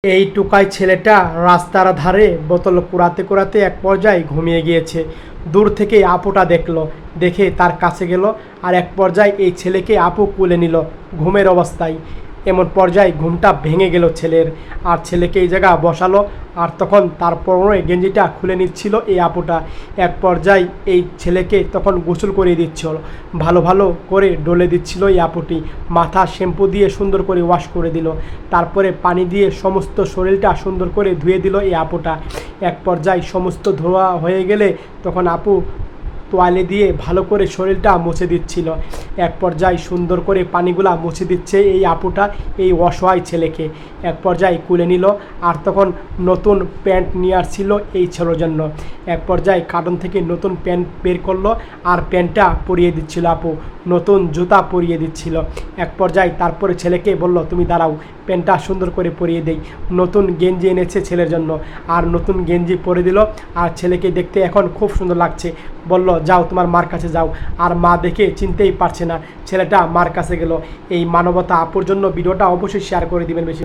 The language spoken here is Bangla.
এই টুকাই ছেলেটা রাস্তার ধারে বোতল কুড়াতে কুড়াতে এক পর্যায়ে ঘুমিয়ে গিয়েছে। দূর থেকে আপুটা দেখলো, দেখে তার কাছে গেল আর এক পর্যায়ে এই ছেলেকে আপু কোলে নিল ঘুমের অবস্থায়। এমন পর্যায়ে ঘুমটা ভেঙে গেল ছেলের, আর ছেলেকে এই জায়গা বসালো। আর তখন তার পরনে গেঞ্জিটা খুলে নিচ্ছিল এই আপুটা। এক পর্যায়ে এই ছেলেকে তখন গোসল করিয়ে দিচ্ছিল, ভালো ভালো করে ডলে দিচ্ছিল এই আপুটি। মাথা শ্যাম্পু দিয়ে সুন্দর করে ওয়াশ করে দিল, তারপরে পানি দিয়ে সমস্ত শরীরটা সুন্দর করে ধুয়ে দিল এই আপুটা। এক পর্যায়ে সমস্ত ধোয়া হয়ে গেলে তখন আপু তোয়ালে দিয়ে ভালো করে শরীরটা মুছে দিচ্ছিল। এক পর্যায়ে সুন্দর করে পানিগুলা মুছে দিচ্ছে এই আপুটা এই অসহায় ছেলেকে। এক পর্যায়ে কুলে নিল, আর তখন নতুন প্যান্ট নিয়ে আসছিল এই ছেলের জন্য। এক পর্যায়ে কার্টন থেকে নতুন প্যান্ট বের করলো, আর প্যান্টটা পরিয়ে দিচ্ছিল আপু, নতুন জুতা পরিয়ে দিচ্ছিল। এক পর্যায়ে তারপরে ছেলেকে বলল, তুমি দাঁড়াও, প্যান্টটা সুন্দর করে পরিয়ে দেই। নতুন গেঞ্জি এনেছে ছেলের জন্য, আর নতুন গেঞ্জি পরে দিল। আর ছেলেকে দেখতে এখন খুব সুন্দর লাগছে। বলল, যাও তোমার মার কাছে যাও। আর মা দেখে চিনতেই পারছে না ছেলেটা মার কাছে গেল। এই মানবতা আপুর জন্য ভিডিওটা অবশ্যই শেয়ার করে দিবেন বেশি।